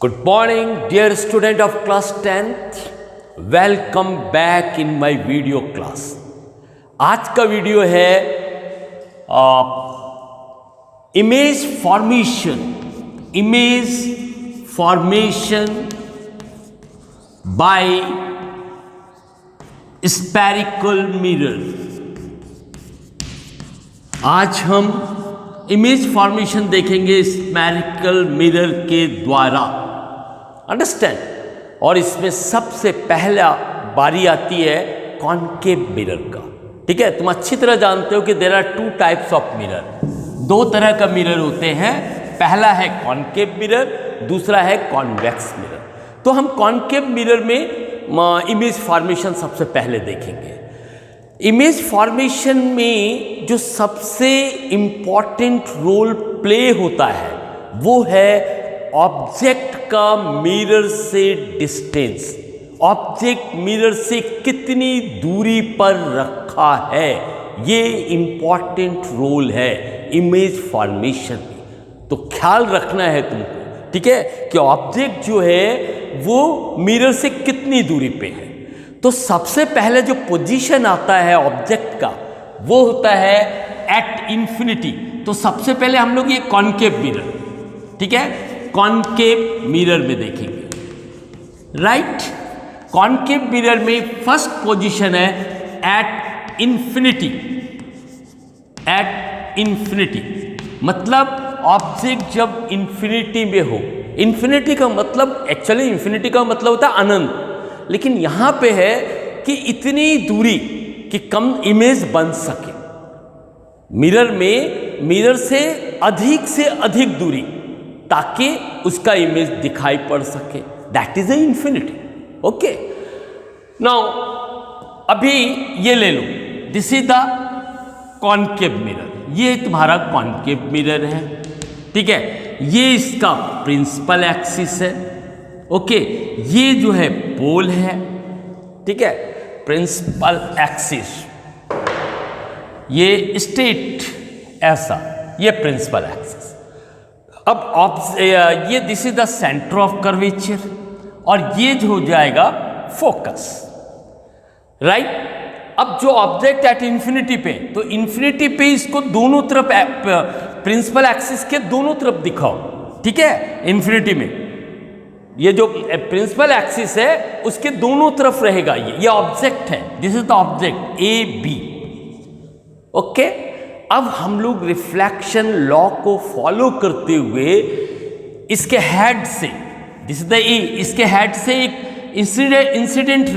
Good morning, dear student of class 10th. Welcome back in my video class. आज का video है image formation by spherical mirror. आज हम image formation देखेंगे spherical mirror के द्वारा। अंडरस्टैंड। और इसमें सबसे पहला बारी आती है कॉनकेव मिरर का। ठीक है, तुम अच्छी तरह जानते हो कि there are two types of mirror. दो तरह का मिरर होते हैं, पहला है कॉनकेव मिरर, दूसरा है कॉन्वेक्स मिरर। तो हम कॉनकेव मिरर में इमेज फॉर्मेशन सबसे पहले देखेंगे। इमेज फॉर्मेशन में जो सबसे इम्पॉर्टेंट रोल प्ले होता है वो है ऑब्जेक्ट का मिरर से डिस्टेंस। ऑब्जेक्ट मिरर से कितनी दूरी पर रखा है, ये इम्पॉर्टेंट रोल है इमेज फॉर्मेशन में। तो ख्याल रखना है तुमको, ठीक है, कि ऑब्जेक्ट जो है वो मिरर से कितनी दूरी पे है। तो सबसे पहले जो पोजीशन आता है ऑब्जेक्ट का वो होता है एट इंफिनिटी। तो सबसे पहले हम लोग ये कॉनकेव मिरर, ठीक है, कॉनकेव मिरर में देखेंगे। राइट, कॉनकेव मिरर में फर्स्ट पोजीशन है एट इंफिनिटी। एट इंफिनिटी मतलब ऑब्जेक्ट जब इंफिनिटी में हो। इंफिनिटी का मतलब, एक्चुअली इंफिनिटी का मतलब होता है अनंत, लेकिन यहां पे है कि इतनी दूरी कि कम इमेज बन सके। मिरर में मिरर से अधिक दूरी ताकि उसका इमेज दिखाई पड़ सके। That is a infinity. Okay, now अभी ये ले लो, this is the concave mirror. ये तुम्हारा कॉनकेव मिरर है, ठीक है। ये इसका प्रिंसिपल एक्सिस है। ओके, ये जो है पोल है, ठीक है, प्रिंसिपल एक्सिस। ये स्ट्रेट ऐसा, ये प्रिंसिपल एक्सिस। अब ये this is the centre of curvature और ये जो हो जाएगा फोकस। राइट, अब जो ऑब्जेक्ट एट इंफिनिटी पे, तो इंफिनिटी पे इसको दोनों तरफ प्रिंसिपल एक्सिस के दोनों तरफ दिखाओ, ठीक है। इंफिनिटी में ये जो प्रिंसिपल एक्सिस है उसके दोनों तरफ रहेगा। ये ऑब्जेक्ट है, this is the object A B. Okay, अब हम लोग रिफ्लेक्शन लॉ को फॉलो करते हुए इसके हेड से, दिस इज द ए, इसके हेड से एक इंसिडेंट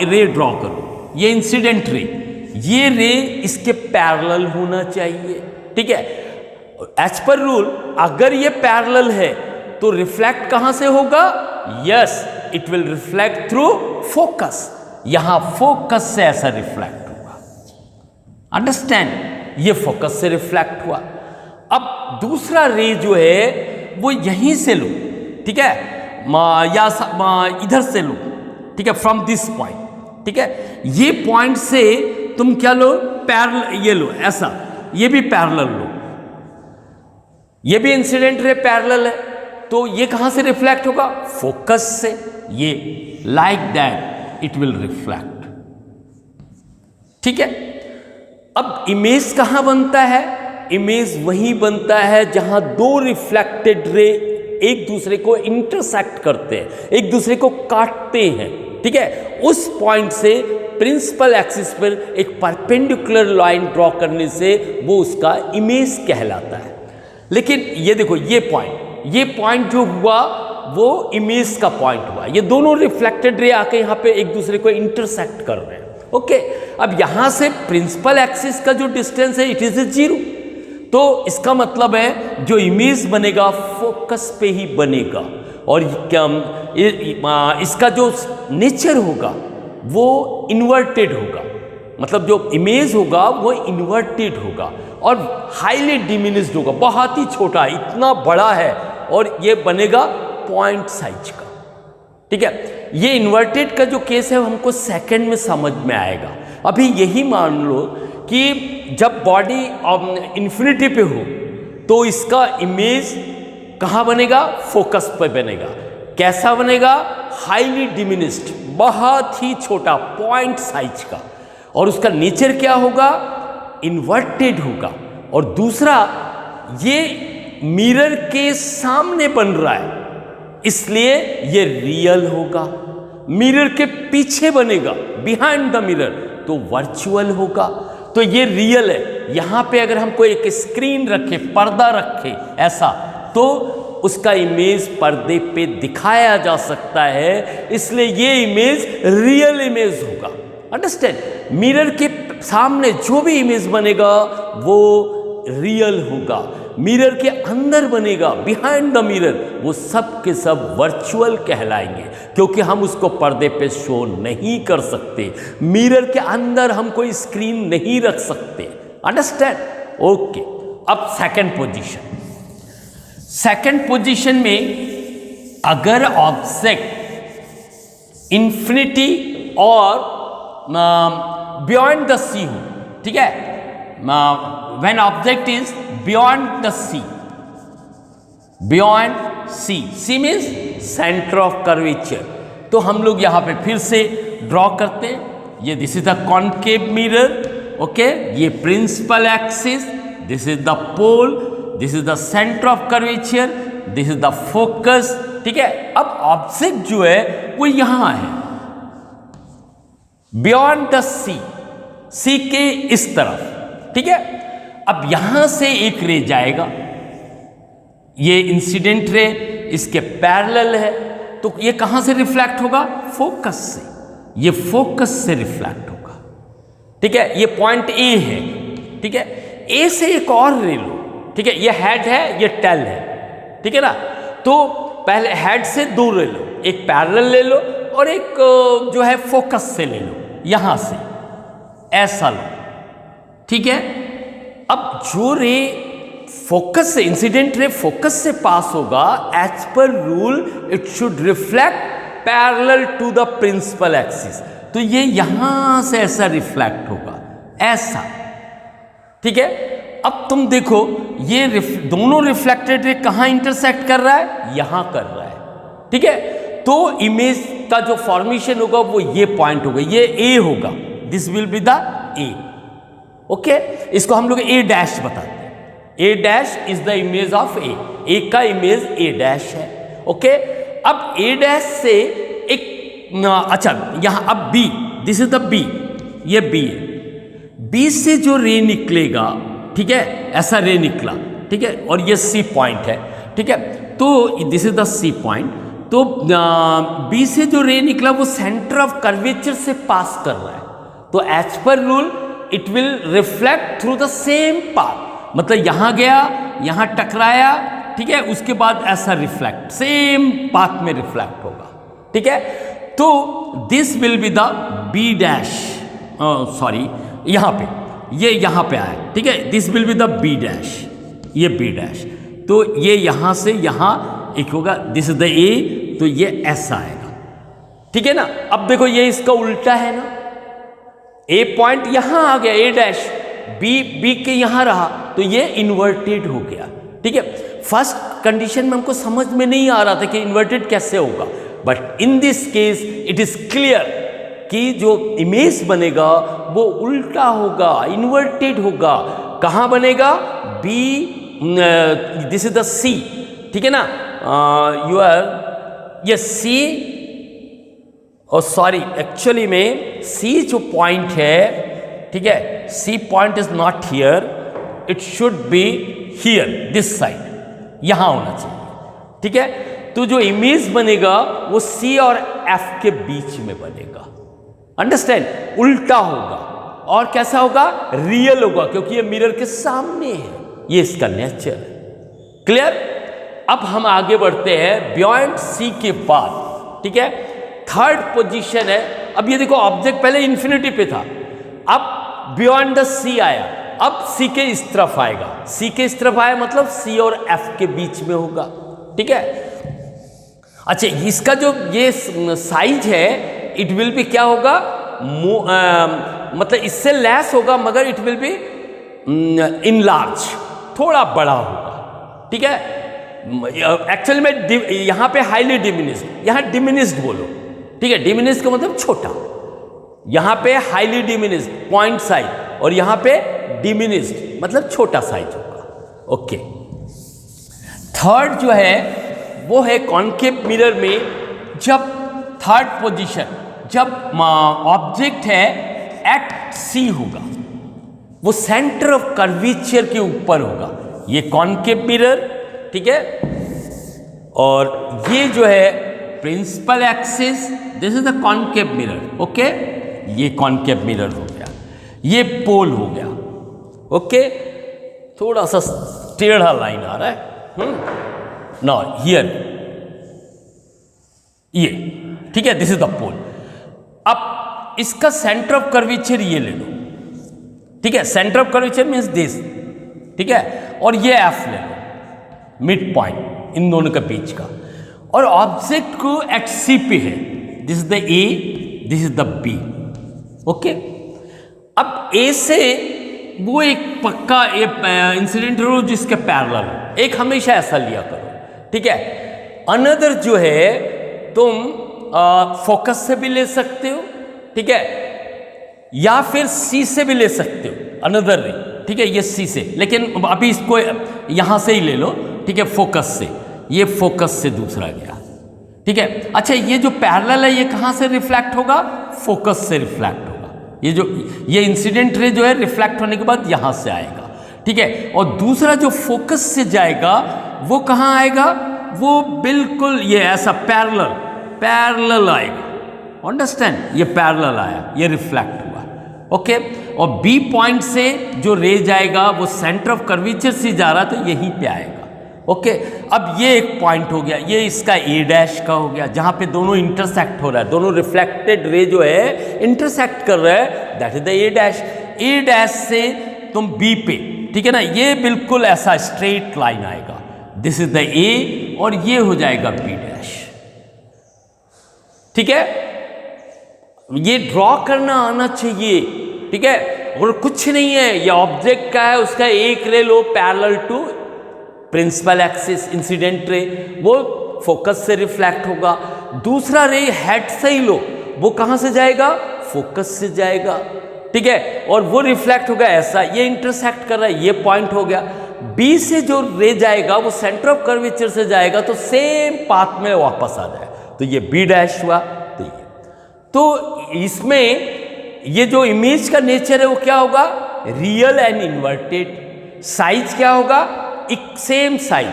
रे ड्रॉ करो। ये इंसिडेंट रे, ये रे इसके पैरेलल होना चाहिए, ठीक है। एज पर रूल अगर ये पैरेलल है तो रिफ्लेक्ट कहां से होगा? Yes, it will reflect through focus. यहां फोकस से ऐसा रिफ्लेक्ट होगा। अंडरस्टैंड, ये फोकस से रिफ्लेक्ट हुआ। अब दूसरा रे जो है वो यहीं से लो, ठीक है, या इधर से लो, ठीक है, फ्रॉम दिस पॉइंट, ठीक है। ये पॉइंट से तुम क्या लो? पैरेलल, ये लो ऐसा, ये भी पैरेलल लो, ये भी इंसिडेंट रे पैरेलल है। तो ये कहां से रिफ्लेक्ट होगा? फोकस से। ये like that it will reflect, ठीक है। अब इमेज कहां बनता है? इमेज वहीं बनता है जहां दो रिफ्लेक्टेड रे एक दूसरे को इंटरसेक्ट करते हैं, एक दूसरे को काटते हैं, ठीक है। उस पॉइंट से प्रिंसिपल एक्सिस पर एक परपेंडिकुलर लाइन ड्रॉ करने से वो उसका इमेज कहलाता है। लेकिन ये देखो, ये पॉइंट जो हुआ वो इमेज का पॉइंट हुआ। ये दोनों रिफ्लेक्टेड रे आके यहां पे एक दूसरे को इंटरसेक्ट कर रहे हैं। ओके, अब यहां से प्रिंसिपल एक्सिस का जो डिस्टेंस है इट इज 0। तो इसका मतलब है जो इमेज बनेगा फोकस पे ही बनेगा। और इसका जो नेचर होगा वो इन्वर्टेड होगा, मतलब जो इमेज होगा वो इन्वर्टेड होगा और हाईली डिमिनिश्ड होगा, बहुत ही छोटा, इतना बड़ा है और ये बनेगा पॉइंट साइज का, ठीक है। ये इन्वर्टेड का जो केस है हमको सेकंड में समझ में आएगा। अभी यही मान लो कि जब बॉडी इंफिनिटी पे हो तो इसका इमेज कहाँ बनेगा? फोकस पे बनेगा। कैसा बनेगा? हाईली डिमिनिस्ड, बहुत ही छोटा, पॉइंट साइज का। और उसका नेचर क्या होगा? इन्वर्टेड होगा। और दूसरा, ये मिरर के सामने बन रहा है, इसलिए ये रियल होगा। मिरर के पीछे बनेगा, बिहाइंड द मिरर, तो वर्चुअल होगा। तो ये रियल है। यहां पे अगर हमको एक स्क्रीन रखे, पर्दा रखे ऐसा, तो उसका इमेज पर्दे पे दिखाया जा सकता है, इसलिए ये इमेज रियल इमेज होगा। अंडरस्टैंड? मिरर के सामने जो भी इमेज बनेगा वो रियल होगा। मिरर के अंदर बनेगा, बिहाइंड द मिरर, वो सब के सब वर्चुअल कहलाएंगे, क्योंकि हम उसको पर्दे पे शो नहीं कर सकते। मिरर के अंदर हम कोई स्क्रीन नहीं रख सकते। अंडरस्टैंड? ओके। अब सेकंड पोजीशन में अगर ऑब्जेक्ट इन्फिनिटी और बियॉन्ड द सी हो, ठीक है, when object is beyond the sea, beyond sea means center of curvature, तो हम लोग यहां पे फिर से ड्रॉ करते हैं। ये this is the concave mirror, okay, ये principal axis, this is the pole, this is the centre of curvature, this is the focus, ठीक है। अब ऑब्जेक्ट जो है वो यहां है, बियॉन्ड द सी के इस तरफ, ठीक है। अब यहां से एक रे जाएगा, ये इंसिडेंट रे इसके पैरेलल है, तो ये कहां से रिफ्लेक्ट होगा? फोकस से। ये फोकस से रिफ्लेक्ट होगा, ठीक है। ये पॉइंट ए है, ठीक है। ए से एक और रे लो, ठीक है। ये हेड है, ये टेल है, ठीक है ना। तो पहले हेड से दो ले लो, एक पैरेलल ले लो और एक जो है फोकस से ले लो, यहां से ऐसा लो, ठीक है। अब जो रे फोकस से, इंसिडेंट रे फोकस से पास होगा, as per rule it should reflect parallel to the principal axis, तो ये यहां से ऐसा रिफ्लेक्ट होगा, ऐसा, ठीक है। अब तुम देखो, ये दोनों रिफ्लेक्टेड रे कहां इंटरसेक्ट कर रहा है? यहां कर रहा है, ठीक है। तो इमेज का जो फॉर्मेशन होगा वो ये पॉइंट होगा, ये ए होगा, this will be the A, okay. इसको हम लोग ए डैश बताते हैं। A dash is the image of A का इमेज ए डैश है, ओके। अब ए डैश से एक अच्छा, यहां अब B, this is the B, ये बी है। बी से जो रे निकलेगा, ठीक है, ऐसा रे निकला, ठीक है, और ये सी पॉइंट है, ठीक है। तो this is the C point. तो बी से जो रे निकला वो सेंटर ऑफ कर्वेचर से पास कर रहा है, तो as per rule it will reflect through the same path, मतलब यहां गया, यहां टकराया, ठीक है, उसके बाद ऐसा रिफ्लेक्ट सेम पाथ में रिफ्लेक्ट होगा, ठीक है। तो this will be the B dash, sorry, यहां पे ये यहां पे आया, ठीक है, this will be the B dash, ये बी डैश, तो ये यहां से यहां एक होगा, दिस इज द ए, तो ये ऐसा आएगा, ठीक है ना। अब देखो ये इसका उल्टा है ना, ए पॉइंट यहां आ गया, ए डैश, बी के यहां रहा, तो ये इन्वर्टेड हो गया, ठीक है। फर्स्ट कंडीशन में हमको समझ में नहीं आ रहा था कि इन्वर्टेड कैसे होगा, but in this case it is clear कि जो इमेज बनेगा वो उल्टा होगा, इन्वर्टेड होगा। कहां बनेगा? बी, दिस इज द सी, ठीक है ना, ये सी, और सॉरी, एक्चुअली में सी जो पॉइंट है, ठीक है, C point is not here, it should be here, this side, यहां होना चाहिए, ठीक है। तो जो इमेज बनेगा वो सी और एफ के बीच में बनेगा, अंडरस्टैंड, उल्टा होगा। और कैसा होगा? रियल होगा, क्योंकि ये मिरर के सामने है, ये इसका नेचर है। क्लियर? अब हम आगे बढ़ते हैं बियॉन्ड सी के बाद, ठीक है। थर्ड पोजीशन है, अब ये देखो ऑब्जेक्ट पहले इन्फिनिटी पे था, अब बियॉन्ड द सी आया, अब सी के इस तरफ आएगा, सी के इस तरफ आया मतलब सी और एफ के बीच में होगा, ठीक है। अच्छा, इसका जो ये साइज है, इट विल बी क्या होगा, मतलब इससे लेस होगा, मगर it will be in large, थोड़ा बड़ा होगा, ठीक है। एक्चुअल में यहां पे हाईली डिमिनिस्ड, यहां डिमिनिस्ड बोलो, ठीक है, डिमिनिस्ड का मतलब छोटा, यहां पे हाईली डिमिनिस्ड पॉइंट साइज, और यहां पे डिमिनिस्ड मतलब छोटा साइज होगा। ओके, थर्ड जो है वो है कॉन्केव मिरर में, जब थर्ड पोजीशन, जब ऑब्जेक्ट है एट सी होगा, वो सेंटर ऑफ कर्वेचर के ऊपर होगा, ये कॉन्केव मिरर, ठीक है, और ये जो है principal axis, this is the concave mirror, okay, ये कॉन्केव मिरर हो गया, ये पोल हो गया, ओके, थोड़ा सा टेढ़ा लाइन आ रहा है, नाउ हियर ये, ठीक है, दिस इज द पोल। अब इसका सेंटर ऑफ कर्वेचर ये ले लो, ठीक है, centre of curvature means this, ठीक है, और ये एफ ले लो, मिड पॉइंट इन दोनों के बीच का, और ऑब्जेक्ट को एट सी पे है, this is the A, this is the B, okay. अब ए से वो एक पक्का इंसिडेंट रो जिसके पैरेलल हो, एक हमेशा ऐसा लिया करो, ठीक है। अनदर जो है तुम फोकस से भी ले सकते हो, ठीक है, या फिर सी से भी ले सकते हो, अनदर रे, ठीक है, ये सी से, लेकिन अभी इसको यहां से ही ले लो, ठीक है, फोकस से, ये फोकस से दूसरा गया, ठीक है। अच्छा, ये जो पैरेलल है ये कहां से रिफ्लेक्ट होगा? फोकस से रिफ्लेक्ट होगा, ये इंसिडेंट रे जो है रिफ्लेक्ट होने के बाद यहां से आएगा, ठीक है, और दूसरा जो फोकस से जाएगा वो कहां आएगा? वो बिल्कुल ये ऐसा पैरेलल आएगा, अंडरस्टैंड, ये पैरेलल आया, ये रिफ्लेक्ट हुआ, ओके। और बी पॉइंट से जो रे जाएगा वो सेंटर ऑफ कर्वेचर से जा रहा तो यहीं पे आएगा, ओके। अब ये एक पॉइंट हो गया, ये इसका ए डैश का हो गया, जहां पे दोनों इंटरसेक्ट हो रहा है, दोनों रिफ्लेक्टेड रे जो है इंटरसेक्ट कर रहा है, that is the A dash. A dash से तुम बी पे, ठीक है ना, ये बिल्कुल ऐसा स्ट्रेट लाइन आएगा, दिस इज द ए, और ये हो जाएगा बी डैश, ठीक है। ये ड्रॉ करना आना चाहिए, ठीक है, और कुछ नहीं है, ये ऑब्जेक्ट का है, उसका एक रे लो parallel to principal axis incident ray, वो फोकस से रिफ्लेक्ट होगा। दूसरा रे हेड से ही लो, वो कहां से जाएगा? फोकस से जाएगा, ठीक है, और वो रिफ्लेक्ट होगा ऐसा, ये इंटरसेक्ट कर रहा है, ये पॉइंट हो गया। बी से जो रे जाएगा वो सेंटर ऑफ कर्वेचर से जाएगा, तो सेम पाथ में वापस आ जाएगा, तो ये बी डैश हुआ। तो इसमें ये जो इमेज का नेचर है वो क्या होगा? Real and inverted. साइज क्या होगा? एक सेम साइज,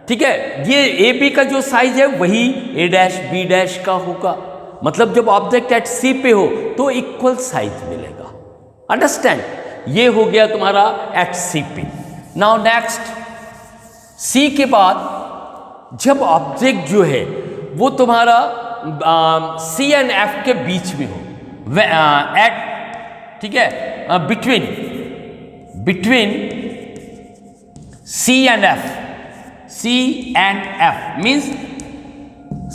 ठीक है, ये ए बी का जो साइज है वही ए डैश बी डैश का होगा, मतलब जब ऑब्जेक्ट एट सी पे हो तो इक्वल साइज मिलेगा, अंडरस्टैंड। ये हो गया तुम्हारा एट सी पे। नाउ नेक्स्ट, सी के बाद जब ऑब्जेक्ट जो है वो तुम्हारा सी एंड एफ के बीच में हो, एट, ठीक है, between C and F, C and F means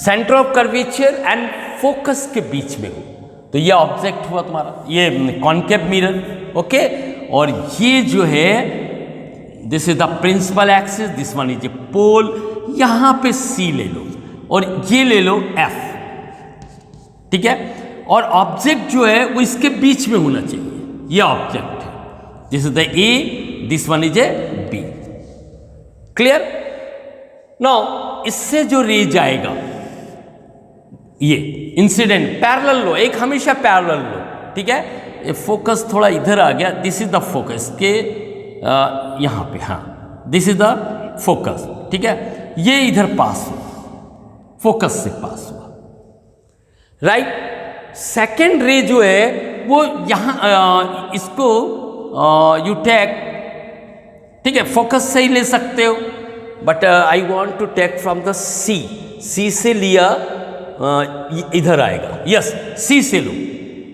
centre of curvature and focus के बीच में हो, तो ये ऑब्जेक्ट हुआ तुम्हारा, ये कॉन्केव मिरर, ओके। और ये जो है this is the principal axis, this one is a pole, यहां पे सी ले लो और ये ले लो एफ, ठीक है, और ऑब्जेक्ट जो है वो इसके बीच में होना चाहिए, ये ऑब्जेक्ट है, this is the A, this one is a B, clear. Now इससे जो रे जाएगा ये इंसिडेंट पैरेलल लो, एक हमेशा पैरेलल लो, ठीक है। ये फोकस थोड़ा इधर आ गया, दिस इज द फोकस के यहां पे, हाँ, दिस इज द फोकस, ठीक है, ये इधर पास हुआ, फोकस से पास हुआ, राइट। सेकेंड रे जो है वो यहां इसको यू टेक, ठीक है, फोकस से ही ले सकते हो, but I want to take from the C, C से लिया इधर आएगा, यस, सी से लो,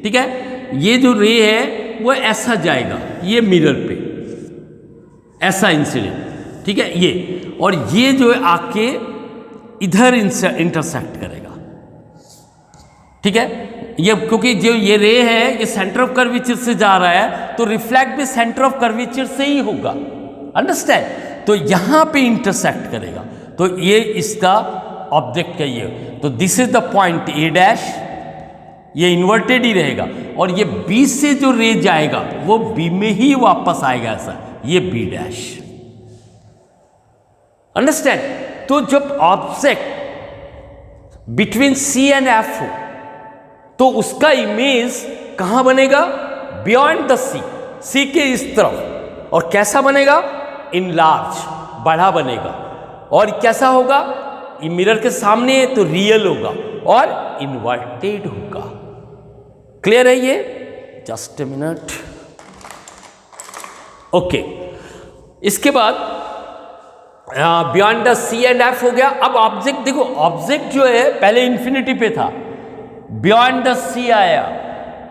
ठीक है। ये जो रे है वो ऐसा जाएगा, ये मिरर पे ऐसा इंसिडेंट, ठीक है, ये, और ये जो है आके इधर इंटरसेक्ट करेगा, ठीक है, ये क्योंकि जो ये रे है ये सेंटर ऑफ कर्वेचर से जा रहा है, तो रिफ्लेक्ट भी सेंटर ऑफ कर्वेचर से ही होगा, अंडरस्टैंड। तो यहां पे इंटरसेक्ट करेगा, तो ये इसका ऑब्जेक्ट का ये, तो this is the point A dash, ये इन्वर्टेड ही रहेगा, और ये बी से जो रे जाएगा वो बी में ही वापस आएगा, ऐसा ये बी डैश। अंडरस्टैंड? तो जब object between C and F हो तो उसका इमेज कहां बनेगा? बियॉन्ड द सी के इस तरफ। और कैसा बनेगा? इन लार्ज, बड़ा बनेगा। और कैसा होगा? मिरर के सामने तो रियल होगा और इन्वर्टेड होगा। क्लियर है ये? Just a minute. ओके, इसके बाद beyond the C and F हो गया। अब ऑब्जेक्ट देखो, ऑब्जेक्ट जो है पहले इंफिनिटी पे था, बियॉन्ड द सी आया,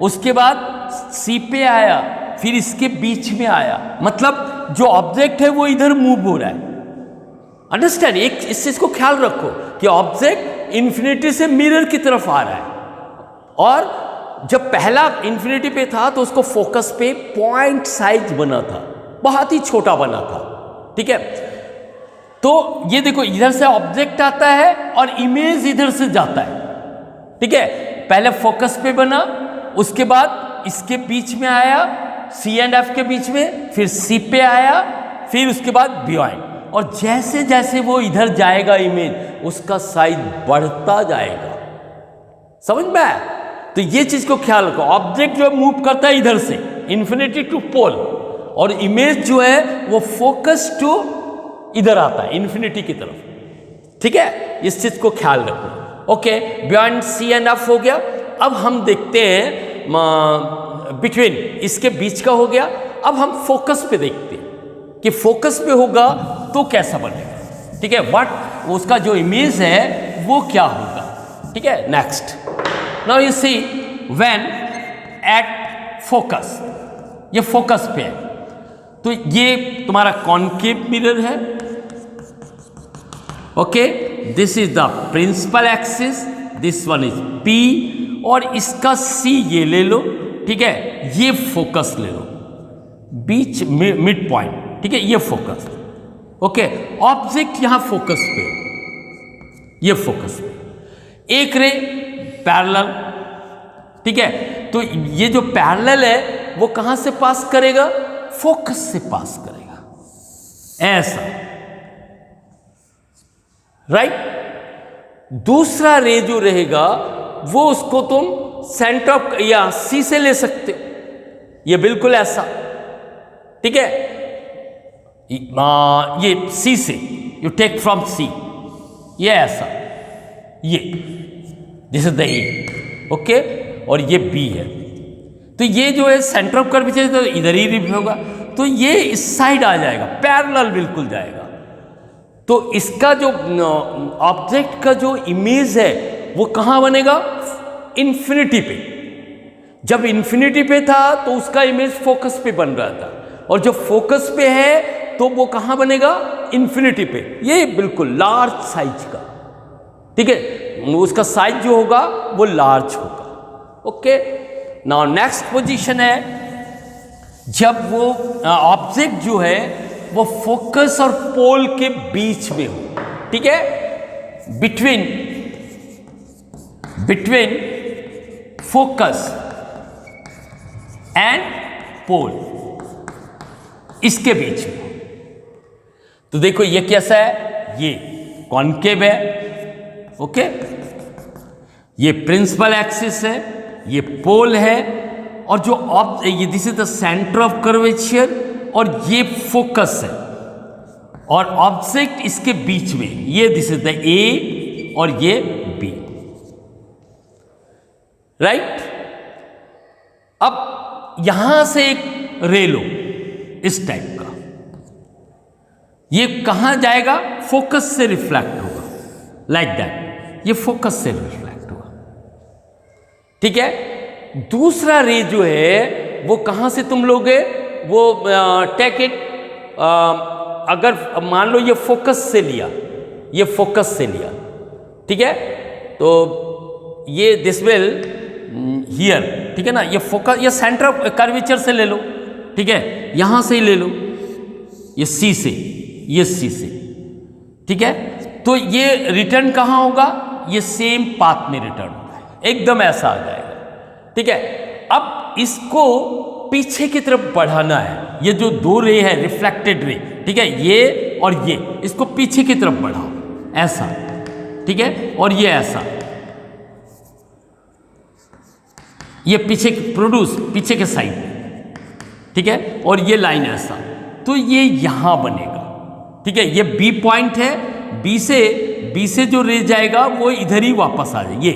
उसके बाद सी पे आया, फिर इसके बीच में आया, मतलब जो ऑब्जेक्ट है वो इधर मूव हो रहा है। अंडरस्टैंड? एक इस चीज को ख्याल रखो कि ऑब्जेक्ट इंफिनिटी से मिरर की तरफ आ रहा है, और जब पहला इंफिनिटी पे था तो उसको फोकस पे पॉइंट साइज बना था, बहुत ही छोटा बना था। ठीक है, तो ये देखो इधर से ऑब्जेक्ट आता है और इमेज इधर से जाता है। ठीक है, पहले फोकस पे बना, उसके बाद इसके बीच में आया, सी एंड एफ के बीच में, फिर सी पे आया, फिर उसके बाद बियॉन्ड, और जैसे जैसे वो इधर जाएगा इमेज, उसका साइज बढ़ता जाएगा। समझ में आया? तो ये चीज को ख्याल रखो, ऑब्जेक्ट जो मूव करता है इधर से इंफिनिटी टू पोल, और इमेज जो है वो फोकस टू इधर आता है इंफिनिटी की तरफ। ठीक है, इस चीज को ख्याल रखो। Okay, beyond C and F हो गया। अब हम देखते हैं बिटवीन, इसके बीच का हो गया। अब हम फोकस पे देखते हैं कि फोकस पे होगा तो कैसा बनेगा। ठीक है, व्हाट उसका जो इमेज है वो क्या होगा। ठीक है, next now you see when at focus, ये फोकस पे है, तो ये तुम्हारा कॉनकेव मिरर है। Okay, this is the principal axis, this one is P, और इसका सी ये ले लो। ठीक है, ये फोकस ले लो, बीच मिड पॉइंट। ठीक है, ये फोकस। ओके, ऑब्जेक्ट यहां फोकस पे, ये फोकस पे, एक रे पैरेलल। ठीक है, तो ये जो पैरेलल है वो कहां से पास करेगा? फोकस से पास करेगा, ऐसा, राइट। दूसरा रे जो रहेगा वो उसको तुम सेंटर ऑफ या सी से ले सकते हो, ये बिल्कुल ऐसा। ठीक है, ये सी से, यू टेक फ्रॉम सी, ये ऐसा, ये this is the A. Okay, और ये बी है, तो ये जो है सेंटर ऑफ कर्वेचर तो इधर ही रिव होगा, तो ये इस साइड आ जाएगा, पैरेलल बिल्कुल जाएगा। तो इसका जो ऑब्जेक्ट का जो इमेज है वो कहां बनेगा? इंफिनिटी पे। जब इंफिनिटी पे था तो उसका इमेज फोकस पे बन रहा था, और जो फोकस पे है तो वो कहां बनेगा? इंफिनिटी पे, ये बिल्कुल लार्ज साइज का। ठीक है, उसका साइज जो होगा वो लार्ज होगा। ओके, नाउ नेक्स्ट पोजीशन है जब वो ऑब्जेक्ट जो है वो फोकस और पोल के बीच में हो। ठीक है, बिटवीन फोकस एंड पोल, इसके बीच में। तो देखो ये कैसा है? ये कॉनकेव है। ओके, ये प्रिंसिपल एक्सिस है, ये पोल है, और जो ये this is the centre of curvature, और ये फोकस है, और ऑब्जेक्ट इसके बीच में, ये दिस इज द ए और ये बी, राइट। अब यहां से एक रे लो इस टाइप का, ये कहां जाएगा? फोकस से रिफ्लेक्ट होगा, लाइक दैट, ये फोकस से रिफ्लेक्ट होगा। ठीक है, दूसरा रे जो है वो कहां से तुम लोगे? वो टेक इट, अगर मान लो ये फोकस से लिया, ये फोकस से लिया, ठीक है, तो ये दिस विल हियर, ठीक है ना, ये फोकस, ये सेंटर ऑफ कर्वेचर से ले लो, ठीक है, यहां से ही ले लो, ये सी से, ये सी से, ठीक है। तो ये रिटर्न कहाँ होगा, ये सेम पाथ में रिटर्न होगा, एकदम ऐसा आ जाएगा, ठीक है। अब इसको पीछे की तरफ बढ़ाना है, ये जो दो रे है रिफ्लेक्टेड रे, ठीक है, ये और ये, इसको पीछे की तरफ बढ़ाओ ऐसा, ठीक है, और ये ऐसा, ये पीछे प्रोड्यूस पीछे के साइड में, ठीक है, और ये लाइन ऐसा, तो ये यहां बनेगा, ठीक है। ये बी पॉइंट है, बी से जो रे जाएगा वो इधर ही वापस आ जाए, ये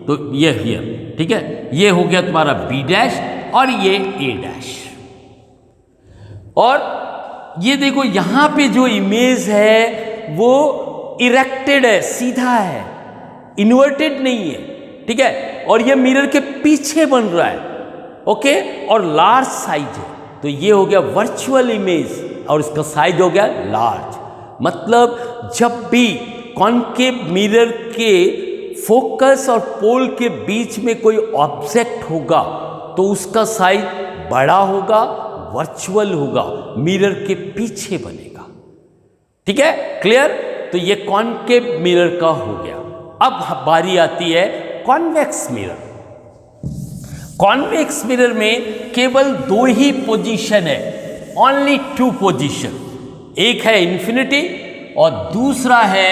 तो ये हियर, ठीक है, ये हो गया तुम्हारा बी डैश और ये ए डैश। और ये देखो यहां पे जो इमेज है वो इरेक्टेड है, सीधा है, इन्वर्टेड नहीं है, ठीक है, और ये मिरर के पीछे बन रहा है, ओके, और लार्ज साइज है, तो ये हो गया वर्चुअल इमेज और इसका साइज हो गया लार्ज। मतलब जब भी कॉन्केव मिरर के फोकस और पोल के बीच में कोई ऑब्जेक्ट होगा तो उसका साइज बड़ा होगा, वर्चुअल होगा, मिरर के पीछे बनेगा, ठीक है, क्लियर। तो ये कॉन्केव मिरर का हो गया। अब बारी आती है कॉन्वेक्स मिरर। कॉन्वेक्स मिरर में केवल दो ही पोजीशन है, ओनली टू पोजीशन, एक है इन्फिनिटी और दूसरा है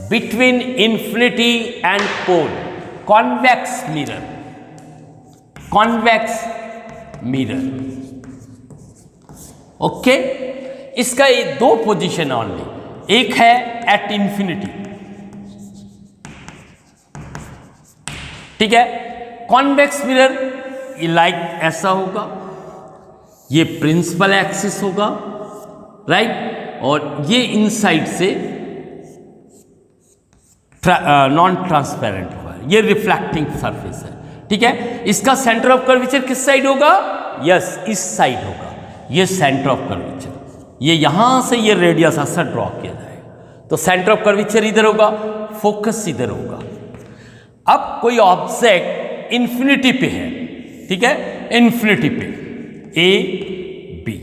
between infinity and pole, convex mirror, convex mirror, okay. इसका ये दो पोजीशन ओनली, एक है एट इन्फिनिटी, ठीक है। कॉन्वेक्स मिरर ये लाइक ऐसा होगा, ये प्रिंसिपल एक्सिस होगा, राइट, और ये इनसाइड से नॉन ट्रांसपेरेंट होगा, ये रिफ्लेक्टिंग सरफेस है, ठीक है। इसका सेंटर ऑफ कर्वेचर किस साइड होगा, यस, इस साइड होगा, ये सेंटर ऑफ कर्वेचर, ये यहां से ये रेडियस ऐसा ड्रॉ किया जाएगा, तो सेंटर ऑफ कर्वेचर इधर होगा, फोकस इधर होगा। अब कोई ऑब्जेक्ट इन्फिनिटी पे है, ठीक है, इन्फिनिटी पे ए बी,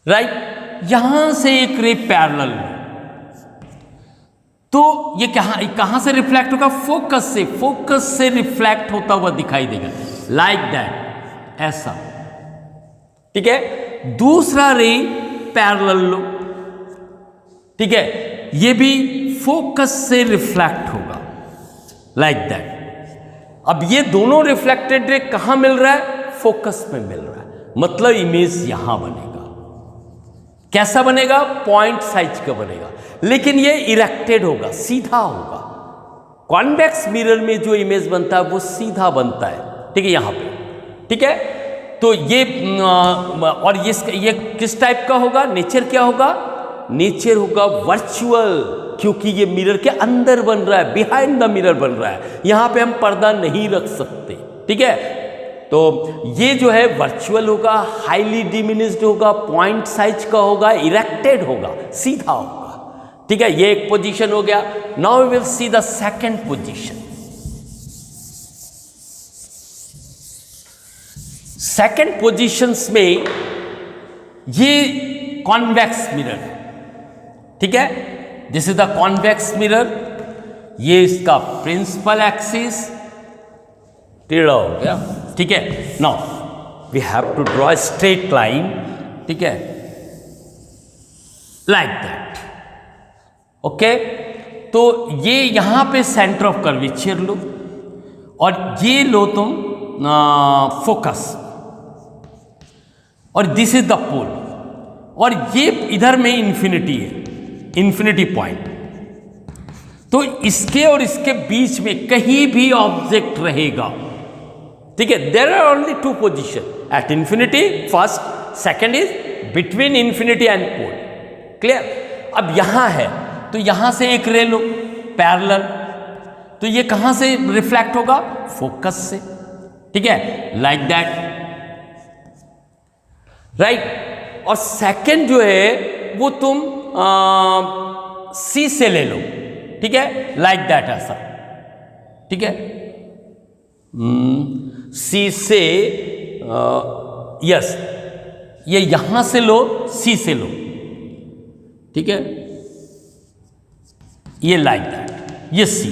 राइट, यहां से एक रे पैरेलल है, तो ये कहां से रिफ्लेक्ट होगा, फोकस से रिफ्लेक्ट होता हुआ दिखाई देगा, लाइक दैट, ऐसा, ठीक है। दूसरा रे पैरेलल लो, ठीक है, ये भी फोकस से रिफ्लेक्ट होगा, लाइक दैट। अब ये दोनों रिफ्लेक्टेड रे कहां मिल रहा है, फोकस में मिल रहा है, मतलब इमेज यहां बनेगा। कैसा बनेगा, पॉइंट साइज का बनेगा, लेकिन ये इरेक्टेड होगा, सीधा होगा। कॉन्वेक्स मिरर में जो इमेज बनता है वो सीधा बनता है, ठीक है, यहां पे, ठीक है। तो ये और ये किस टाइप का होगा, नेचर क्या होगा, नेचर होगा वर्चुअल, क्योंकि ये मिरर के अंदर बन रहा है, बिहाइंड द मिरर बन रहा है, यहां पे हम पर्दा नहीं रख सकते, ठीक है। तो ये जो है वर्चुअल होगा, हाईली डिमिनिश्ड होगा, पॉइंट साइज का होगा, इरेक्टेड होगा, सीधा होगा, ठीक है। ये एक पोजीशन हो गया। Now we will see the second position. Second positions में ये कॉन्वेक्स मिरर है, ठीक है, this is the convex mirror, ये इसका प्रिंसिपल एक्सिस टेढ़ा हो गया, ठीक है। Now we have to draw straight line, ठीक है, लाइक दैट, ओके। तो ये यहां पे सेंटर ऑफ कर्वेचर लो और ये लो तुम फोकस, और दिस इज द पोल, और ये इधर में इन्फिनिटी है, इन्फिनिटी पॉइंट। तो इसके और इसके बीच में कहीं भी ऑब्जेक्ट रहेगा, ठीक है। There are only two position, at infinity first, second is between infinity and pole, clear. अब यहां है तो यहां से एक रे लो पैरेलल, तो ये कहां से रिफ्लेक्ट होगा, फोकस से, ठीक है, लाइक दैट, राइट। और सेकंड जो है वो तुम सी से ले लो, ठीक है, लाइक दैट, ऐसा, ठीक है, सी से, यस, ये यहां से लो, सी से लो, ठीक है, ये लाइक दैट, ये सी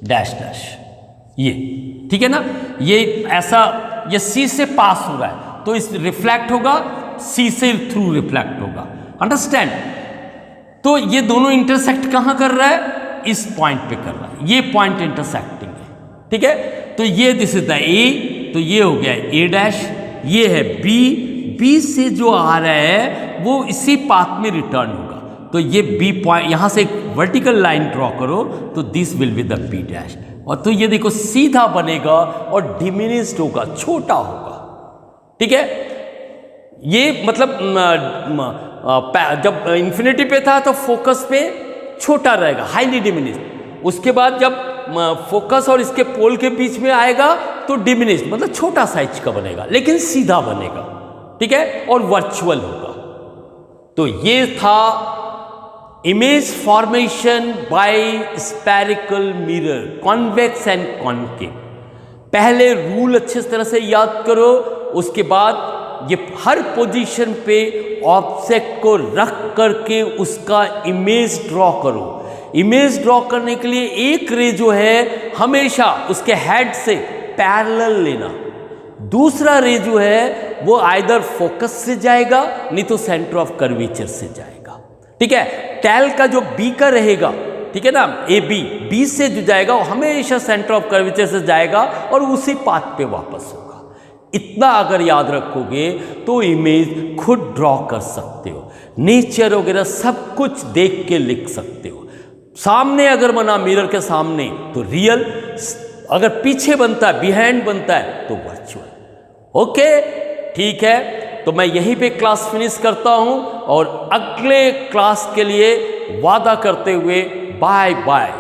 डैश डैश, ये ठीक है ना, ये ऐसा, ये सी से पास हो रहा है तो इस रिफ्लेक्ट होगा, सी से थ्रू रिफ्लेक्ट होगा, अंडरस्टैंड। तो ये दोनों इंटरसेक्ट कहां कर रहा है, इस पॉइंट पे कर रहा है, ये पॉइंट इंटरसेक्टिंग है, ठीक है। तो ये दिस इज द ए, तो ये हो गया ए डैश, ये है बी, बी से जो आ रहा है वो इसी पाथ में रिटर्न होगा, तो ये बी पॉइंट, यहां से एक वर्टिकल लाइन ड्रॉ करो तो this will be the B dash, और तो ये देखो सीधा बनेगा और डिमिनिश्ड होगा, छोटा होगा, ठीक है। ये मतलब जब इन्फिनिटी पे था तो फोकस पे छोटा रहेगा, हाईली डिमिनिश्ड, उसके बाद जब फोकस और इसके पोल के बीच में आएगा तो डिमिनिश्ड, मतलब छोटा साइज का बनेगा लेकिन सीधा बनेगा, ठीक है, और वर्चुअल होगा। तो ये था image formation by spherical mirror, convex and concave. पहले रूल अच्छे तरह से याद करो, उसके बाद ये हर पोजीशन पे ऑब्जेक्ट को रख करके उसका इमेज ड्रॉ करो। इमेज ड्रॉ करने के लिए एक रे जो है हमेशा उसके हेड से पैरेलल लेना, दूसरा रे जो है वो आइदर फोकस से जाएगा नहीं तो सेंटर ऑफ कर्वेचर से जाएगा, ठीक है। टेल का जो बी का रहेगा, ठीक है ना, ए बी, बी से जो जाएगा वो हमेशा सेंटर ऑफ कर्वेचर से जाएगा और उसी पाथ पे वापस होगा। इतना अगर याद रखोगे तो इमेज खुद ड्रॉ कर सकते हो, नेचर वगैरह सब कुछ देख के लिख सकते हो। सामने अगर बना मिरर के सामने तो रियल, अगर पीछे बनता है, बिहाइंड बनता है तो वर्चुअल। ओके, ठीक है, तो मैं यहीं पे क्लास फिनिश करता हूं और अगले क्लास के लिए वादा करते हुए बाय बाय।